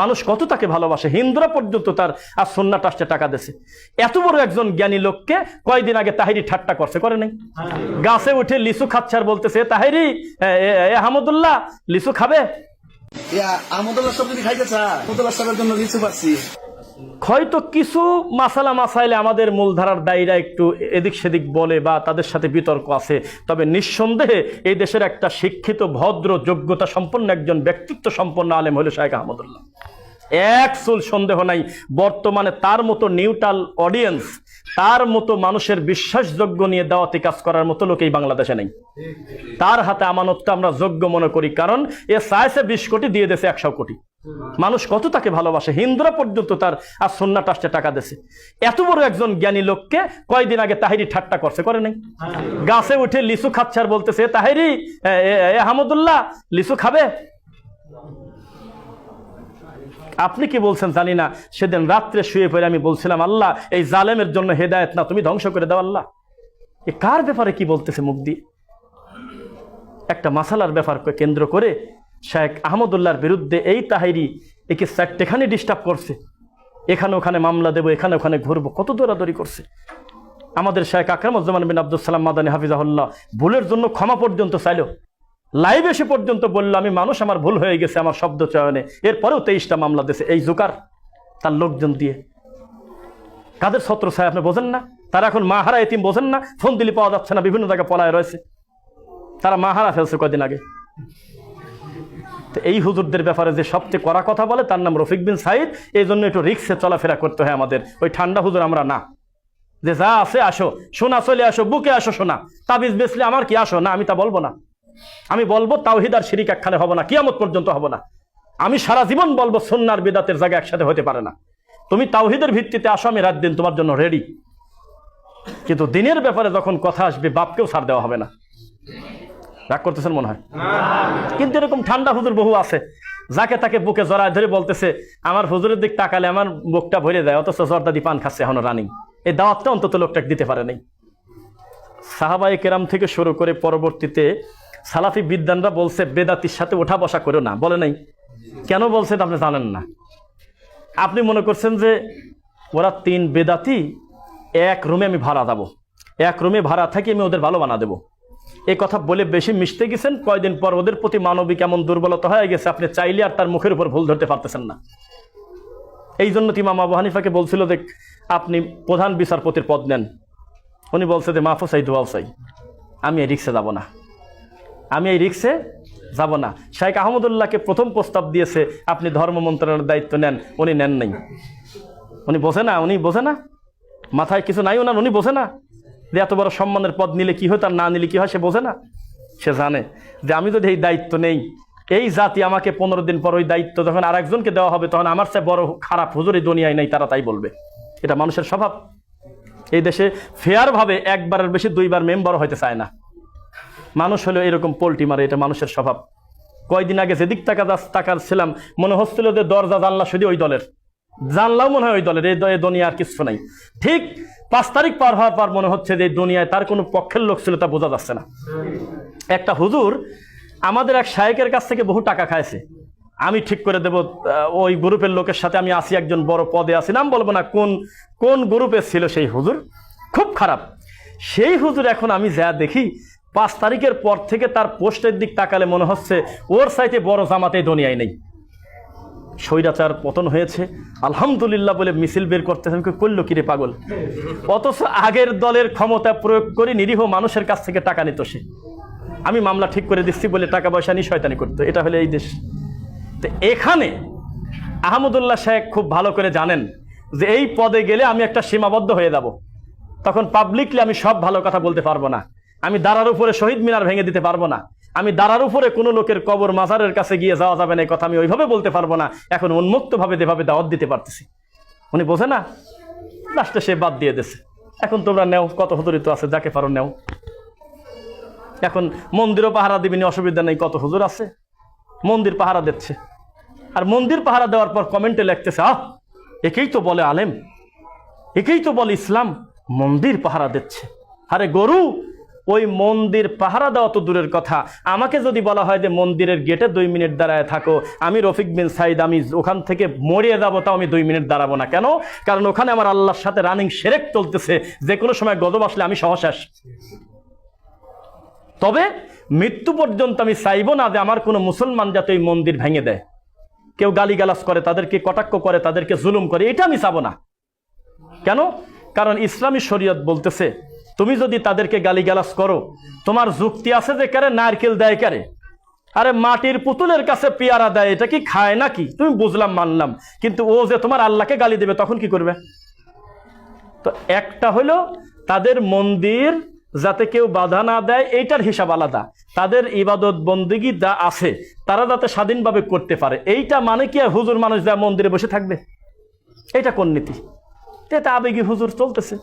মানুষ কত তাকে ভালোবাসে, হিন্দুরা পর্যন্ত তার আর সুন্নাহ ট্রাস্টে টাকা দিয়েছে। এত বড় একজন জ্ঞানী লোককে কয়দিন আগে তাহিরি ঠাট্টা করছে, করে নাই? গাছে উঠে লিচু খাচ্ছে আর বলতেছে, তাহিরি আহমদুল্লাহ লিচু খাবে? আহমদুল্লাহ সব যদি খাইতে চা, আহমদুল্লাহ সাহেবের জন্য লিচু পাচ্ছি। হয়তো কিছু মাসালা মাসাইলে আমাদের মূলধারার দায়ীরা একটু এদিক সেদিক বলে বা তাদের সাথে বিতর্ক আছে, তবে নিঃসন্দেহে এই দেশের একটা শিক্ষিত ভদ্র যোগ্যতা সম্পন্ন একজন ব্যক্তিত্ব সম্পন্ন আলেম হলো শাইখ আহমদুল্লাহ, এক চুল সন্দেহ নাই। বর্তমানে তার মতো নিউট্রাল অডিয়েন্স, তার মতো মানুষের বিশ্বাসযোগ্য নিয়ে দাওয়াতি কাজ করার মতো লোক এই বাংলাদেশে নেই। তার হাতে আমানতটা আমরা যোগ্য মনে করি, কারণ এ চাইছে 20 কোটি, দিয়ে দিয়েছে 100 কোটি। মানুষ কত তাকে ভালোবাসে, হিন্দুরা পর্যন্ত তার আর সুন্নাহ ট্রাস্টে টাকা দিয়েছে। এত বড় একজন জ্ঞানী লোককে কয়দিন আগে তাহিরি ঠাট্টা করছে, করে নাই? গাছে উঠে লিচু খাচ্ছে আর বলতেছে, তাহিরি আহমদুল্লাহ লিচু খাবে? আপনি কি বলছেন জানি না, সেদিন রাত্রে শুয়ে পড়ে আমি বলছিলাম, আল্লাহ এই জালেমের জন্য হেদায়েত না, তুমি ধ্বংস করে দাও আল্লাহ। এ কার ব্যাপারে কি বলতেছে মুখ দিয়ে? একটা মাসালার ব্যাপার কেন্দ্র করে শাইখ আহমদুল্লাহর বিরুদ্ধে এই তাহিরি একে 4টেখানি ডিস্টার্ব করছে, এখানে ওখানে মামলা দেবো, এখানে ওখানে ঘুরবো, কত দৌড়াদৌড়ি করছে। আমাদের শাইখ আকরামুজ্জামান বিন আব্দুল সালাম মাদানী হাফিজাহুল্লাহ ভুলের জন্য ক্ষমা পর্যন্ত চাইল, লাইভ এসে পর্যন্ত বললো, আমি মানুষ, আমার ভুল হয়ে গেছে আমার শব্দ চয়নে। এরপরেও 23টা মামলা দিয়েছে এই জোকার তার লোকজন দিয়ে। কাদের ছত্র ছায় আপনি বোঝেন না? তারা এখন মাহারা এতিম, বোঝেন না? ফোন দিলে পাওয়া যাচ্ছে না, বিভিন্ন জায়গায় পলায় রয়েছে, তারা মাহারা ফেলছে কয়দিন আগে। তো এই হুজুরদের ব্যাপারে যে সবচেয়ে কড়া কথা বলে তার নাম রফিক বিন সাইদ। এই জন্য একটু রিক্সে চলাফেরা করতে হয় আমাদের, ওই ঠান্ডা হুজুর আমরা না, যে যা আছে আসো, সোনা চলে আসো, বুকে আসো সোনা, তাবিজ বেচলে আমার কি আসো না, আমি তা বলবো না। আমি বলবো তাওহীদ আর শিরিক একখানে হবে না, কিয়ামত পর্যন্ত হবে না। আমি সারা জীবন বলবো সুন্নাহ আর বিদআতের জায়গা একসাথে হতে পারে না। তুমি তাওহীদের ভিত্তিতে আসো, আমি রাত দিন তোমার জন্য রেডি, কিন্তু দিনের ব্যাপারে যখন কথা আসবে বাপকেও ছাড় দেওয়া হবে না। রাগ করতেছেন মনে হয়? কিন্তু এরকম ঠান্ডা হুজুর বহু আছে, যাকে তাকে বুকে জড়ায় ধরে বলতেছে, আমার হুজুরের দিক তাকালে আমার বুকটা ভরে যায়, অথচ জর্দাদি পান খাচ্ছে এখনো রানিং। এই দাওয়াতটা অন্তত লোকটাকে দিতে পারে নাই। সাহাবায়ে কেরাম থেকে শুরু করে পরবর্তীতে সালাফি বিদ্বানরা বলছে বেদাতির সাথে ওঠা বসা করো না, বলে নাই? কেন বলছেন আপনি জানেন না? আপনি মনে করছেন যে ওরা 3 বেদাতি, এক রুমে আমি ভাড়া দেবো, এক রুমে ভাড়া থাকি, আমি ওদের ভালো বানা দেবো। এই কথা বলে বেশি মিশতে গেছেন, কয়দিন পর ওদের প্রতি মানবিক এমন দুর্বলতা হয়ে গেছে, আপনি চাইলে আর তার মুখের উপর ভুল ধরতে পারতেছেন না। এই জন্য ইমাম আবু হানিফাকে বলছিল যে আপনি প্রধান বিচারপতির পদ নেন। উনি বলছে যে মাফও চাই, দোয়াও চাই, আমি এই রিক্সে যাব না, আমি এই রিক্সে যাব না। শাইখ আহমদুল্লাহকে প্রথম প্রস্তাব দিয়েছে আপনি ধর্ম মন্ত্রণালয়ের দায়িত্ব নেন, উনি নেন নাই। উনি বোঝে না, উনি বোঝে না, মাথায় কিছু নাই ওনার, উনি বোঝে না যে এত বড় সম্মানের পদ নিলে কি হয়, তার না নিলে কি হয়, সে বোঝে না। সে জানে যে আমি যদি এই দায়িত্ব নেই, এই জাতি আমাকে 15 দিন পর ওই দায়িত্ব যখন আরেকজনকে দেওয়া হবে, তখন আমার চেয়ে বড় খারাপ হুজুর এই দুনিয়ায় নেই, তারা তাই বলবে। এটা মানুষের স্বভাব। এই দেশে ফেয়ার ভাবে একবারের বেশি 2 বার মেম্বার হইতে চায় না। মানুষ হলো এরকম পোল্টি মারে, এটা মানুষের স্বভাব। কয়দিন আগে যেদিক তাকাচ্ছিলাম মনে হচ্ছিল যে দরজা জানলা শুধু ওই দলের, জানলাও মনে হয় ওই দলের, এই দুনিয়া আর কিছু নাই। ঠিক 5 তারিখ পার হওয়ার পর মনে হচ্ছে যে এই দুনিয়ায় তার কোনো পক্ষের লোক ছিল, তা বোঝা যাচ্ছে না। একটা হুজুর আমাদের এক শায়েকের কাছ থেকে বহু টাকা খাইছে, আমি ঠিক করে দেব ওই গ্রুপের লোকের সাথে আমি আসি, একজন বড় পদে আছি, নাম বলবো না কোন গ্রুপে ছিল সেই হুজুর, খুব খারাপ সেই হুজুর। এখন আমি যা দেখি 5 তারিখের পর থেকে তার পোস্টের দিক তাকালে মনে হচ্ছে ওর চাইতে বড় জামাতে দুনিয়ায় নেই। স্বৈরাচার পতন হয়েছে আলহামদুলিল্লাহ বলে মিছিল বের করতেছেন, করলো কিরে পাগল? অথচ আগের দলের ক্ষমতা প্রয়োগ করে নিরীহ মানুষের কাছ থেকে টাকা নিত সে। আমি মামলা ঠিক করে দিচ্ছি বলে টাকা পয়সা নিয়ে শয়তানি করতো, এটা হলে এই দেশ। তো এখানে আহমদুল্লাহ শাইখ খুব ভালো করে জানেন যে এই পদে গেলে আমি একটা সীমাবদ্ধ হয়ে যাব, তখন পাবলিকলি আমি সব ভালো কথা বলতে পারবো না, আমি দাঁড়ার উপরে শহীদ মিনার ভেঙে দিতে পারবো না, আমি দাঁড়ার উপরে কোনো লোকের কবর মাজারের কাছে গিয়ে যাওয়া যাবে না, এই কথা আমি ওইভাবে বলতে পারবো না। এখন উন্মুক্তভাবে যেভাবে দাওয়াত দিতে পারতেছি, উনি বোঝে না, লাস্টে সে বাদ দিয়ে দিয়েছে। এখন তোমরা নেও, কত হুজুরি তো আছে, যাকে পারো নেও। এখন মন্দিরও পাহারা দিবিনি, অসুবিধা নেই, কত হুজুর আছে মন্দির পাহারা দিচ্ছে। আর মন্দির পাহারা দেওয়ার পর কমেন্টে লিখতেছে, একেই তো বলে আলেম, একেই তো বলে ইসলাম, মন্দির পাহারা দিচ্ছে। আরে গরু, ওই মন্দির পাহারা দেওয়া তো দূরের কথা, আমাকে যদি বলা হয় যে মন্দিরের গেটে 2 মিনিট দাঁড়ায় থাকো, আমি রফিক বিন সাইদ আমি ওখান থেকে মরিয়ে যাবো, তাও আমি 2 মিনিট দাঁড়াবো না। কেন? কারণ ওখানে আমার আল্লাহর সাথে রানিং শিরক চলতেছে, যে কোনো সময় গজব আসলে আমি সহশেষ। তবে মৃত্যু পর্যন্ত আমি চাইবো না যে আমার কোনো মুসলমান যাতে ওই মন্দির ভেঙে দেয়, কেউ গালিগালাজ করে, তাদেরকে কটাক্ষ করে, তাদেরকে জুলুম করে, এটা আমি চাবো না। কেন? কারণ ইসলামী শরীয়ত বলতেছে তুমি যদি তাদেরকে গালিগালাজ করো, তোমার যুক্তি আছে যে কারে নারকেল দেয় কারে, আরে মাটির পুতুলের কাছে পেয়ারা দেয়, এটা কি খায় নাকি? তুমি বুঝলাম, মানলাম, কিন্তু ও যে তোমার আল্লাহকে গালি দেবে তখন কি করবে? তো একটা হলো তাদের মন্দির যাতে কেউ বাধা না দেয়, এইটার হিসাব আলাদা। তাদের ইবাদত বন্দেগী যা আছে তারা যাতে স্বাধীনভাবে করতে পারে, এইটা মানে কি আর হুজুর মানুষ যা মন্দিরে বসে থাকবে? এটা কোন নীতি? এটা আবেগী হুজুর চলতেছে।